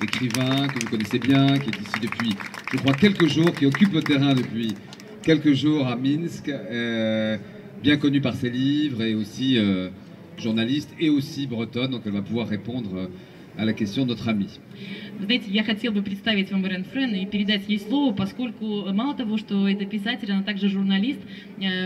écrivain que vous connaissez bien, qui est ici depuis, je crois, quelques jours, qui occupe le terrain depuis quelques jours à Minsk, bien connu par ses livres et aussi journaliste et aussi bretonne, donc elle va pouvoir répondre à la question de notre ami. Вы знаете, я хотел бы представить вам Ирен Френ и передать ей слово, поскольку мало того, что это писатель, она также журналист.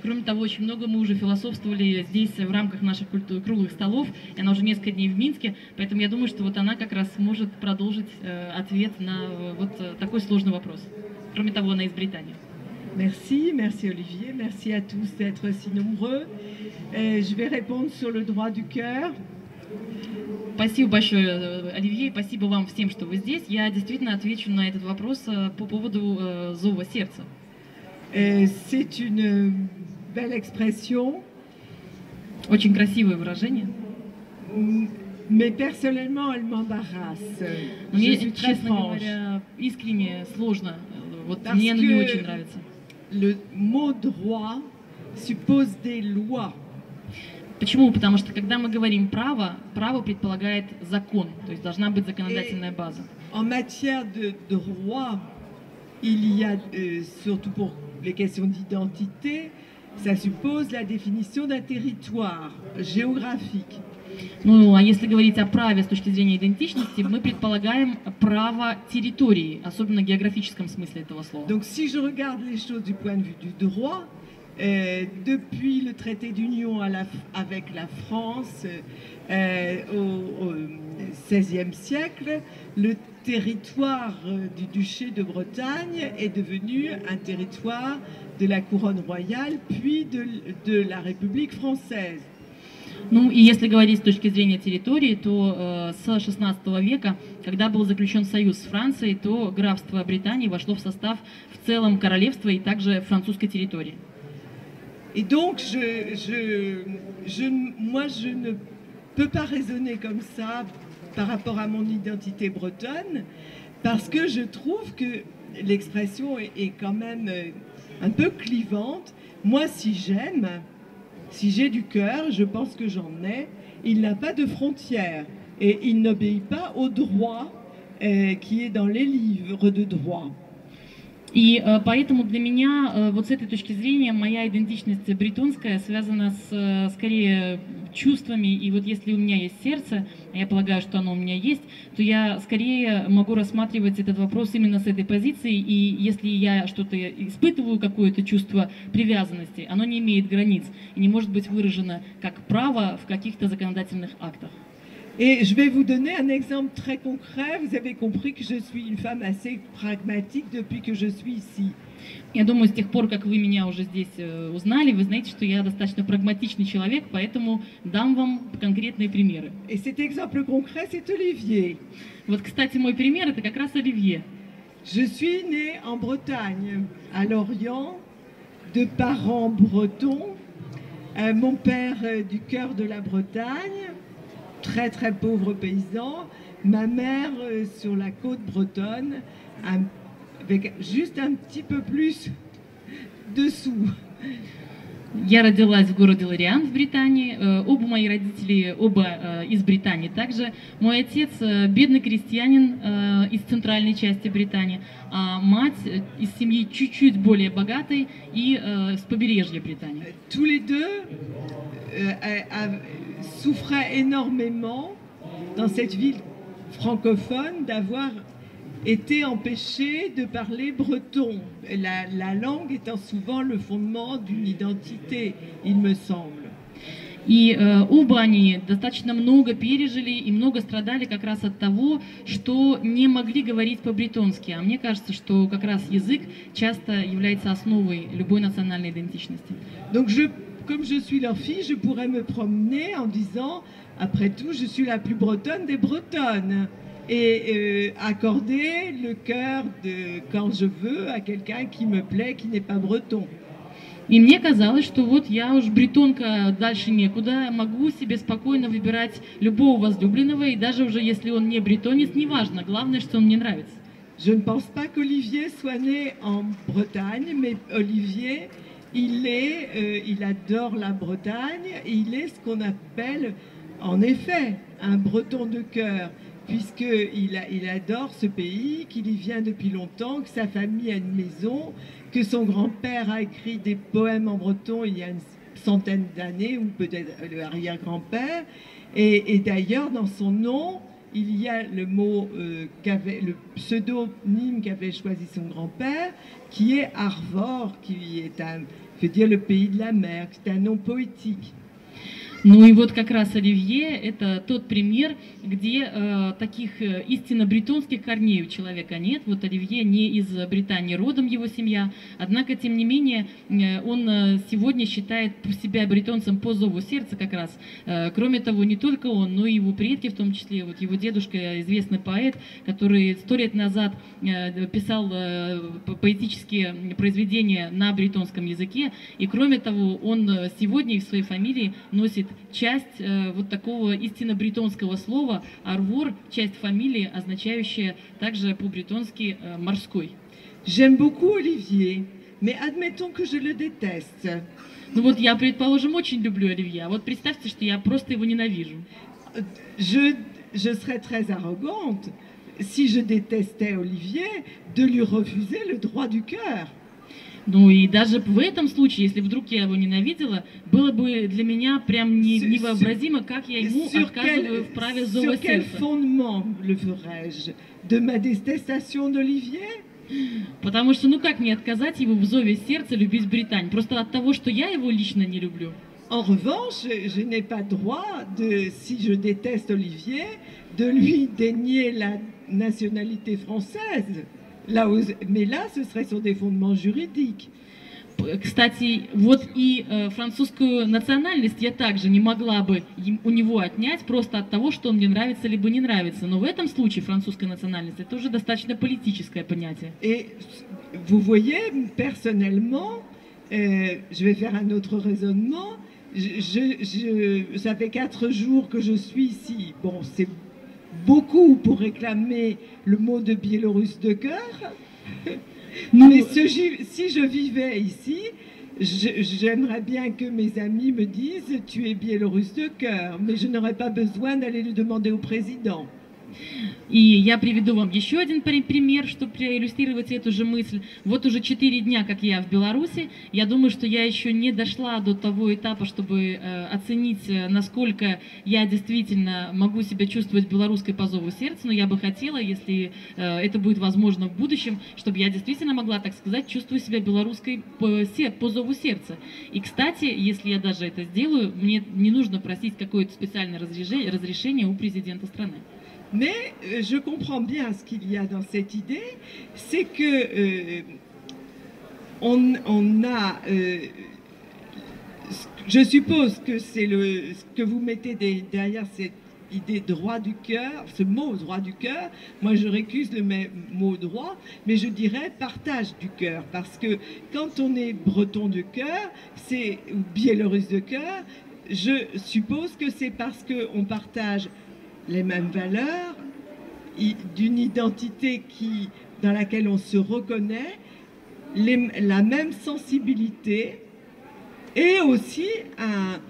Кроме того, очень много мы уже философствовали здесь в рамках наших круглых столов, и она уже несколько дней в Минске, поэтому я думаю, что вот она как раз может продолжить ответ на вот такой сложный вопрос. Кроме того, она из Британии. Merci, merci Olivier, merci à tous d'être si nombreux. Je vais répondre sur le droit du cœur. Спасибо большое, Оливье, спасибо вам всем, что вы здесь. Я действительно отвечу на этот вопрос по поводу зова сердца. C'est une belle expression. Очень красивое выражение. Mais personnellement, elle m'embarrasse. Мне, честно говоря, искренне сложно. Вот мне оно не очень нравится. Le mot droit suppose des lois. Почему? Потому что когда мы говорим право, право предполагает закон, то есть должна быть законодательная база. En matière de droit, il y a, surtout pour les questions d'identité, ça suppose la définition d'un territoire géographique. Ну, а если говорить о праве с точки зрения идентичности, мы предполагаем право территории, особенно в географическом смысле этого слова. Donc, si je regarde les choses du point de vue du droit, depuis le traité d'union avec la France au XVIe siècle, le territoire du duché de Bretagne est devenu un territoire de la couronne royale, puis de la République française. Ну и если говорить с точки зрения территории, то с XVI века, когда был заключен союз с Францией, то графство Британии вошло в состав в целом королевства и также французской территории. Et donc, moi, je ne peux pas raisonner comme ça par rapport à mon identité bretonne, parce que je trouve que l'expression est quand même un peu clivante. Moi, si j'aime, si j'ai du cœur, je pense que j'en ai, il n'a pas de frontières et il n'obéit pas au droit qui est dans les livres de droit. И поэтому для меня, вот с этой точки зрения, моя идентичность бретонская связана скорее чувствами, и вот если у меня есть сердце, а я полагаю, что оно у меня есть, то я скорее могу рассматривать этот вопрос именно с этой позиции, и если я что-то испытываю, какое-то чувство привязанности, оно не имеет границ и не может быть выражено как право в каких-то законодательных актах. Et je vais vous donner un exemple très concret. Vous avez compris que je suis une femme assez pragmatique depuis que je suis ici. Я думаю, с тех пор, как вы меня уже здесь узнали, вы знаете, что я достаточно прагматичный человек, поэтому дам вам конкретные примеры. Et cet exemple concret, c'est Olivier. Вот, кстати, мой пример – это как раз Оливье. Je suis née en Bretagne, à Lorient, de parents bretons. Mon père du cœur de la Bretagne, très très pauvre paysan. Ma mère sur la côte bretonne, avec juste un petit peu plus de sous. Я родилась в городе Лориан в Британии. Оба мои родители, оба из Британии также. Мой отец бедный крестьянин из центральной части Британии, а мать из семьи чуть-чуть более богатой и с побережья Британии. Tous les deux souffraient énormément dans cette ville francophone d'avoir été empêchés de parler breton, la langue étant souvent le fondement d'une identité, il me semble. И оба они достаточно много пережили и много страдали как раз от того, что не могли говорить по-бретонски. А мне кажется, что как раз язык часто является основой любой национальной идентичности. Donc comme je suis leur fille, je pourrais me promener en disant, après tout, je suis la plus bretonne des bretonnes. Et accorder le cœur quand je veux à quelqu'un qui me plaît, qui n'est pas breton. И мне казалось, что вот я уж бретонка, дальше некуда, могу себе спокойно выбирать любого возлюбленного, и даже уже если он не бретонец, неважно, главное, что он мне нравится. Je ne pense pas qu'Olivier soit né en Bretagne, mais Olivier, il adore la Bretagne, et il est ce qu'on appelle, en effet, un breton de cœur. puisqu'il adore ce pays, qu'il y vient depuis longtemps, que sa famille a une maison, que son grand-père a écrit des poèmes en breton il y a une centaine d'années, ou peut-être le arrière-grand-père. Et d'ailleurs, dans son nom, il y a le mot, le pseudonyme qu'avait choisi son grand-père, qui est Arvor, qui est veut dire le pays de la mer, c'est un nom poétique. Ну и вот как раз Оливье – это тот пример, где таких истинно бретонских корней у человека нет. Вот Оливье не из Британии родом, его семья, однако, тем не менее, он сегодня считает себя бретонцем по зову сердца как раз. Кроме того, не только он, но и его предки, в том числе вот его дедушка, известный поэт, который 100 лет назад писал поэтические произведения на бретонском языке. И кроме того, он сегодня в своей фамилии носит часть вот такого истинно бретонского слова «арвор», часть фамилии, означающая также по-бретонски «морской». J'aime beaucoup Olivier, mais admettons que je le déteste. Ну вот я, предположим, очень люблю Оливье, а вот представьте, что я просто его ненавижу. Je serais très arrogante, si je détestais Olivier, de lui refuser le droit du cœur. Ну и даже в этом случае, если вдруг я его ненавидела, было бы для меня прям невообразимо, как я ему отказываю в праве зова сердца. Sur quel fondement le ferais-je? De ma détestation d'Olivier? Потому что, ну как мне отказать его в зове сердца любить Британь? Просто от того, что я его лично не люблю. En revanche, je n'ai pas droit, si je déteste Olivier, de lui dénier la nationalité française. Mais là, ce serait sur des fondements juridiques. Кстати, вот и французскую национальность я также не могла бы у него отнять просто от того, что он мне нравится либо не нравится. Но в этом случае французская национальность это уже достаточно политическое понятие. Et vous voyez, personnellement, je vais faire un autre raisonnement. Ça fait 4 jours que je suis ici. Bon, c'est beaucoup pour réclamer le mot de Biélorusse de cœur. Mais si je vivais ici, j'aimerais bien que mes amis me disent « tu es Biélorusse de cœur », mais je n'aurais pas besoin d'aller le demander au président. И я приведу вам еще один пример, чтобы проиллюстрировать эту же мысль. Вот уже 4 дня, как я в Беларуси, я думаю, что я еще не дошла до того этапа, чтобы оценить, насколько я действительно могу себя чувствовать белорусской по зову сердца, но я бы хотела, если это будет возможно в будущем, чтобы я действительно могла, так сказать, чувствовать себя белорусской по зову сердца. И, кстати, если я даже это сделаю, мне не нужно просить какое-то специальное разрешение у президента страны. Mais je comprends bien ce qu'il y a dans cette idée, c'est que on a, je suppose que c'est ce que vous mettez derrière cette idée droit du cœur, ce mot droit du cœur. Moi je récuse le mot droit, mais je dirais partage du cœur, parce que quand on est breton de cœur, ou biélorusse de cœur, je suppose que c'est parce qu'on partage les mêmes valeurs, d'une identité dans laquelle on se reconnaît, la même sensibilité et aussi un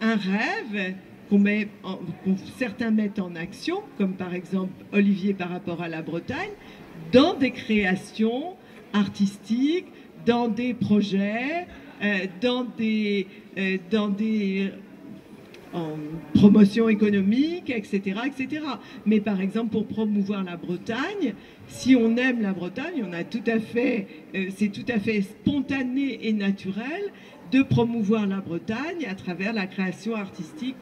rêve que certains mettent en action, comme par exemple Olivier par rapport à la Bretagne, dans des créations artistiques, dans des projets, dans des en promotion économique, etc., etc. Mais par exemple, pour promouvoir la Bretagne, si on aime la Bretagne, c'est tout à fait spontané et naturel de promouvoir la Bretagne à travers la création artistique,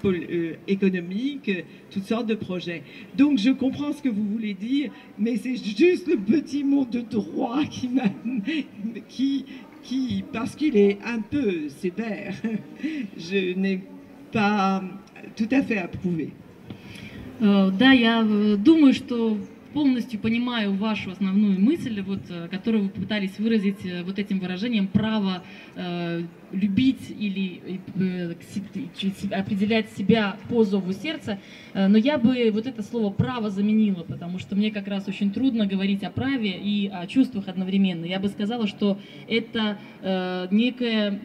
économique, toutes sortes de projets. Donc je comprends ce que vous voulez dire, mais c'est juste le petit mot de droit parce qu'il est un peu sévère, je n'ai pas tout à fait approuvé. Да, я думаю, что полностью понимаю вашу основную мысль, вот, которую вы пытались выразить вот этим выражением «право любить» или определять себя по зову сердца, но я бы вот это слово «право» заменила, потому что мне как раз очень трудно говорить о праве и о чувствах одновременно. Я бы сказала, что это некое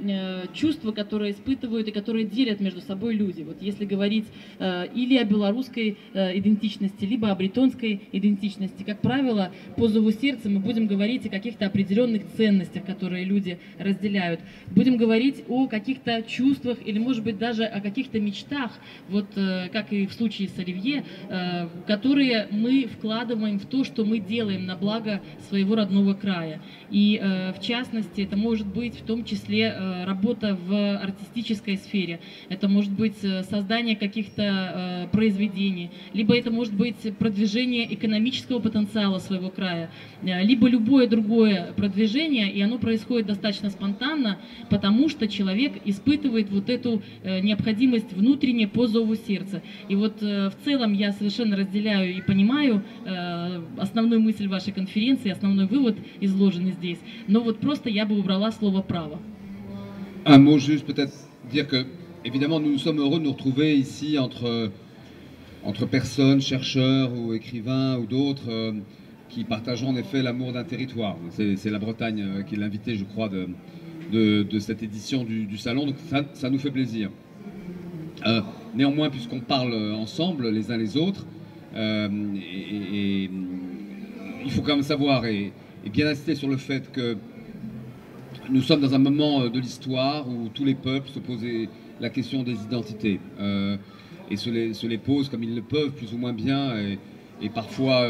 чувство, которое испытывают и которое делят между собой люди. Вот если говорить или о белорусской идентичности, либо о бретонской идентичности, как правило, по зову сердца мы будем говорить о каких-то определенных ценностях, которые люди разделяют. Будем говорить о каких-то чувствах или, может быть, даже о каких-то мечтах, вот как и в случае с Оливье, которые мы вкладываем в то, что мы делаем на благо своего родного края. И в частности, это может быть в том числе работа в артистической сфере, это может быть создание каких-то произведений, либо это может быть продвижение экономического потенциала своего края, либо любое другое продвижение, и оно происходит достаточно спонтанно, потому что человек испытывает вот эту необходимость внутренне по зову сердца. И вот в целом я совершенно разделяю и понимаю основную мысль вашей конференции, основной вывод изложенный здесь, но вот просто я бы убрала слово «право». Un mot juste, peut-être dire que, évidemment, nous sommes heureux de nous retrouver ici entre personnes, chercheurs ou écrivains ou d'autres qui partagent en effet l'amour d'un territoire. C'est la Bretagne qui est l'invité, je crois, de cette édition du salon, donc ça nous fait plaisir. Néanmoins, puisqu'on parle ensemble les uns les autres, il faut quand même savoir et bien insister sur le fait que nous sommes dans un moment de l'histoire où tous les peuples se posaient la question des identités et se les posent comme ils le peuvent, plus ou moins bien, et parfois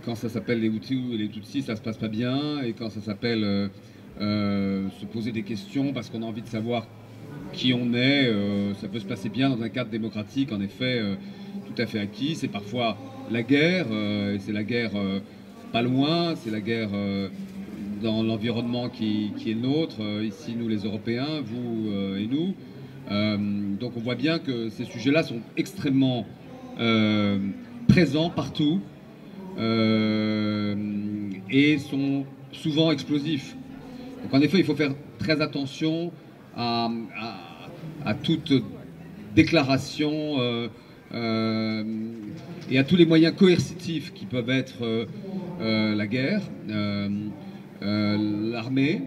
quand ça s'appelle les Hutus et les Tutsis, ça se passe pas bien, et quand ça s'appelle se poser des questions parce qu'on a envie de savoir qui on est, ça peut se passer bien dans un cadre démocratique, en effet, tout à fait acquis. C'est parfois la guerre, et c'est la guerre pas loin, c'est la guerre dans l'environnement qui est le nôtre, ici nous les Européens, vous et nous. Donc on voit bien que ces sujets-là sont extrêmement présents partout et sont souvent explosifs. Donc en effet, il faut faire très attention à toute déclaration et à tous les moyens coercitifs qui peuvent être la guerre, l'armée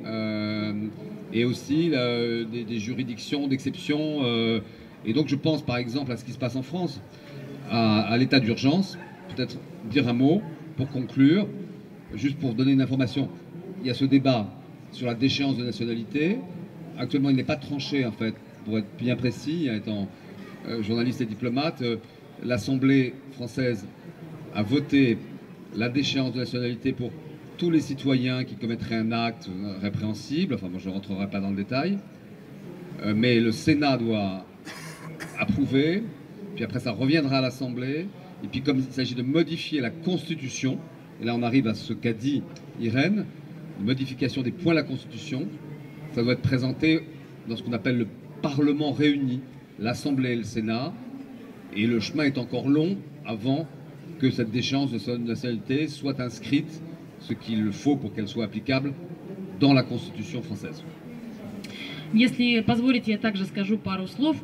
et aussi des juridictions d'exception. Et donc je pense par exemple à ce qui se passe en France, à l'état d'urgence. Peut-être dire un mot pour conclure, juste pour donner une information. Il y a ce débat sur la déchéance de nationalité. Actuellement, il n'est pas tranché, en fait, pour être bien précis, étant journaliste et diplomate. L'Assemblée française a voté la déchéance de nationalité pour tous les citoyens qui commettraient un acte répréhensible. Enfin, moi, je ne rentrerai pas dans le détail. Mais le Sénat doit approuver, puis après, ça reviendra à l'Assemblée. Et puis, comme il s'agit de modifier la Constitution, et là, on arrive à ce qu'a dit Irène, une modification des points de la Constitution, ça doit être présenté dans ce qu'on appelle le Parlement réuni, l'Assemblée et le Sénat, et le chemin est encore long avant que cette déchéance de nationalité soit inscrite, ce qu'il faut pour qu'elle soit applicable, dans la Constitution française. Если позволите, я также скажу пару слов.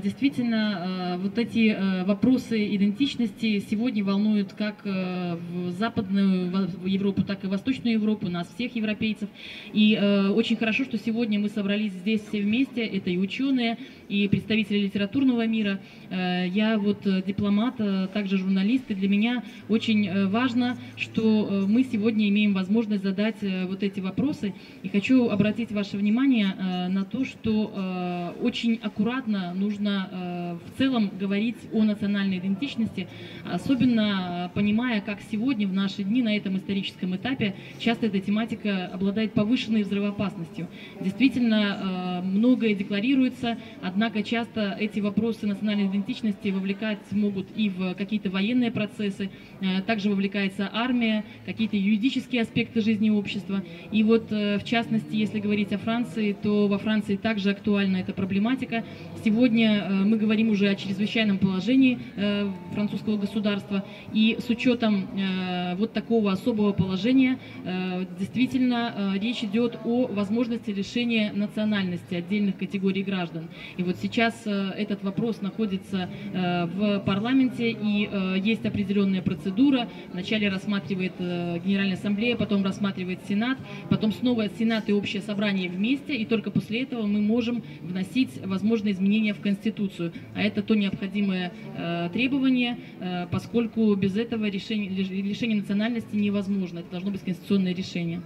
Действительно, вот эти вопросы идентичности сегодня волнуют как в Западную Европу, так и Восточную Европу, нас всех европейцев. И очень хорошо, что сегодня мы собрались здесь все вместе. Это и ученые, и представители литературного мира. Я вот дипломат, также журналист, и для меня очень важно, что мы сегодня имеем возможность задать вот эти вопросы. И хочу обратить ваше внимание на то, что очень аккуратно нужно в целом говорить о национальной идентичности, особенно понимая, как сегодня в наши дни на этом историческом этапе часто эта тематика обладает повышенной взрывоопасностью. Действительно, многое декларируется, однако часто эти вопросы национальной идентичности вовлекать могут и в какие-то военные процессы, также вовлекается армия, какие-то юридические аспекты жизни общества. И вот в частности, если говорить о Франции, то во Франции Франции также актуальна эта проблематика. Сегодня мы говорим уже о чрезвычайном положении французского государства, и с учетом вот такого особого положения действительно речь идет о возможности лишения национальности отдельных категорий граждан. И вот сейчас этот вопрос находится в парламенте, и есть определенная процедура. Вначале рассматривает Генеральная Ассамблея, потом рассматривает Сенат, потом снова Сенат и Общее собрание вместе, и только после этого мы можем вносить возможные изменения в Конституцию. А это то необходимое требование, поскольку без этого лишение национальности невозможно. Это должно быть конституционное решение.